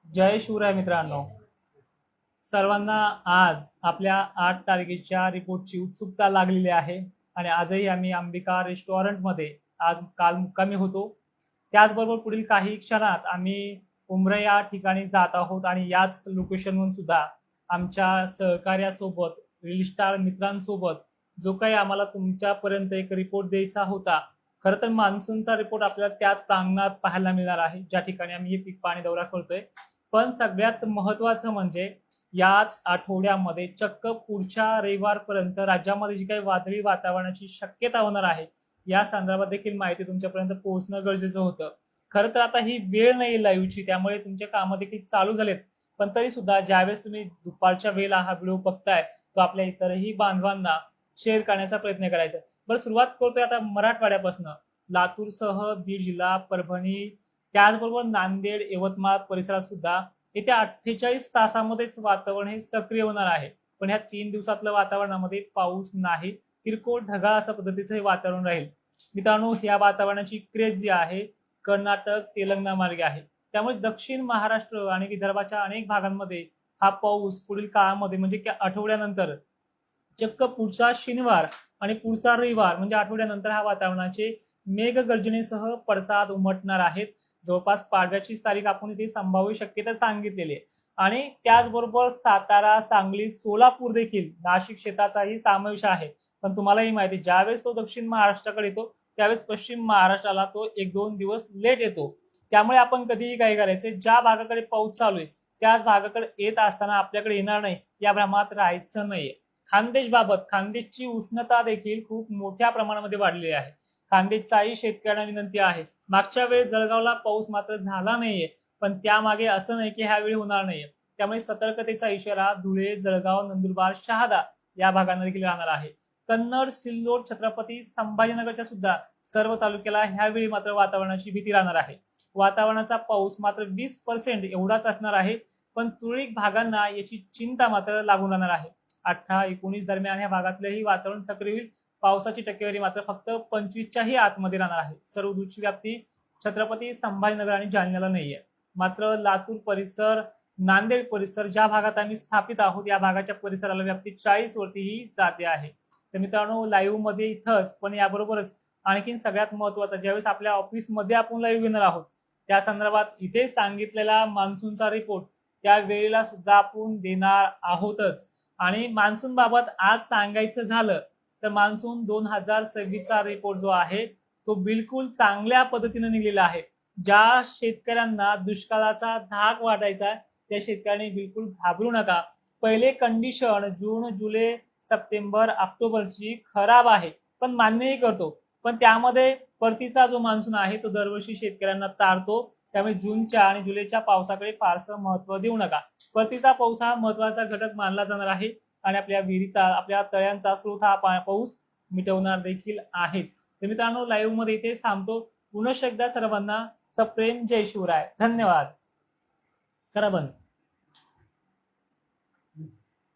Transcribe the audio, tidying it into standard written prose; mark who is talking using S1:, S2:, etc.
S1: जय शिवराय मित्रांनो. सर्वांना आज आपल्या 8 तारखेच्या रिपोर्टची उत्सुकता लागलेली आहे आणि आजही आम्ही अंबिका रेस्टॉरंटमध्ये आज काल मुक्कामी होतो. त्याचबरोबर पुढील काही क्षणात आम्ही उमरा या ठिकाणी जात आहोत आणि याच लोकेशनवरून सुद्धा आमच्या सहकार्यासोबत रील स्टार मित्रांसोबत जो काही आम्हाला तुमच्यापर्यंत एक रिपोर्ट द्यायचा होता. खरं तर मान्सूनचा रिपोर्ट आपल्याला त्याच प्रांगणात पाहायला मिळणार आहे ज्या ठिकाणी आम्ही हे पीक पाणी दौरा करतोय. पण सगळ्यात महत्वाचं म्हणजे याच आठवड्यामध्ये चक्क पुढच्या रविवारपर्यंत राज्यामध्ये जी काही वादळी वातावरणाची शक्यता होणार आहे या संदर्भात देखील माहिती तुमच्यापर्यंत पोहोचणं गरजेचं होतं. खरं तर आता ही वेळ नाही लाईव्हची, त्यामुळे तुमचे कामं देखील चालू झालेत. पण तरी सुद्धा ज्यावेळेस तुम्ही दुपारच्या वेळेला हा व्हिडिओ बघताय तो आपल्या इतरही बांधवांना शेअर करण्याचा प्रयत्न करायचा. बरं, सुरुवात करतोय आता मराठवाड्यापासून. लातूरसह बीड जिल्हा, परभणी, त्याचबरोबर नांदेड, यवतमाळ परिसरात सुद्धा येत्या 48 तासामध्येच वातावरण हे सक्रिय होणार आहे. पण ह्या 3 दिवसातलं वातावरणामध्ये पाऊस नाही, किरकोळ ढगाळ अशा पद्धतीचं हे वातावरण राहील. मित्रांनो, या वातावरणाची क्रेज जी आहे कर्नाटक तेलंगणा मार्गे आहे. त्यामुळे दक्षिण महाराष्ट्र आणि विदर्भाच्या अनेक भागांमध्ये हा पाऊस पुढील काळामध्ये म्हणजे आठवड्यानंतर चक्क पुढचा शनिवार आणि पुढचा रविवार म्हणजे आठवड्यानंतर हा वातावरणाचे मेघगर्जनेसह पडसाद उमटणार आहेत. जवळपास पाडव्याचीच तारीख आपण इथे संभाव्य शक्यता सांगितलेली आहे. आणि त्याचबरोबर सातारा, सांगली, सोलापूर देखील नाशिक क्षेत्राचाही समावेश आहे. पण तुम्हालाही माहिती आहे, ज्यावेळेस तो दक्षिण महाराष्ट्राकडे येतो त्यावेळेस पश्चिम महाराष्ट्राला तो 1-2 दिवस लेट येतो. त्यामुळे आपण कधीही काय करायचे, ज्या भागाकडे पाऊस चालू आहे त्याच भागाकडे येत असताना आपल्याकडे येणार नाही या भ्रमात राहायचं नाहीये. खानदेश बाबत, खानदेशची उष्णता देखील खूप मोठ्या प्रमाणामध्ये वाढलेली आहे. खानदेशचाही शेतकऱ्यांना विनंती आहे. मागच्या वेळेस जळगावला पाऊस मात्र झाला नाहीये, पण त्यामागे असं नाही की ह्यावेळी होणार नाहीये. त्यामुळे सतर्कतेचा इशारा धुळे, जळगाव, नंदुरबार, शहादा या भागांना देखील राहणार आहे. कन्नड, सिल्लोड, छत्रपती संभाजीनगरच्या सुद्धा सर्व तालुक्याला ह्यावेळी मात्र वातावरणाची भीती राहणार आहे. वातावरणाचा पाऊस मात्र 20% एवढाच असणार आहे, पण तुरळक भागांना याची चिंता मात्र लागून राहणार आहे. 18-19 दरम्यान या भागातलेही वातावरण सक्रिय होईल. पावसाची टक्केवारी मात्र फक्त 25च्याही आतमध्ये राहणार आहे. सर्व दूरची व्याप्ती छत्रपती संभाजीनगर आणि जालन्याला नाहीये. मात्र लातूर परिसर, नांदेड परिसर ज्या भागात आम्ही स्थापित आहोत या भागाच्या परिसराला व्याप्ती 40 वरतीही जाते आहे. तर मित्रांनो, लाईव्ह मध्ये इथंच, पण याबरोबरच आणखीन सगळ्यात महत्वाचं, ज्यावेळेस आपल्या ऑफिसमध्ये आपण लाईव्ह घेणार आहोत त्या संदर्भात इथे सांगितलेला मान्सूनचा रिपोर्ट त्या वेळेला सुद्धा आपण देणार आहोतच. आणि मान्सून बाबत आज सांगायचं झालं तर मान्सून 2026चा रिपोर्ट जो आहे तो बिलकुल चांगल्या पद्धतीने निघलेला आहे. ज्या शेतकऱ्यांना दुष्काळाचा धाक वाटायचा त्या शेतकऱ्यांनी बिलकुल घाबरू नका. पहिले कंडिशन जून, जुलै, सप्टेंबर, ऑक्टोबरची खराब आहे, पण मान्यही करतो. पण त्यामध्ये परतीचा जो मान्सून आहे तो दरवर्षी शेतकऱ्यांना तारतो. त्यामुळे जूनच्या आणि जुलैच्या पावसाकडे फारसं महत्व देऊ नका. परतीचा पाऊस हा महत्वाचा घटक मानला जाणार आहे आणि आपल्या विहिरीचा, आपल्या तळ्यांचा स्रोत हा पाऊस मिटवणार देखील आहेच. तर मित्रांनो, लाईव्ह मध्ये इथेच थांबतो. पुनश्च एकदा सर्वांना सप्रेम जय शिवराय. धन्यवाद. करा बंद.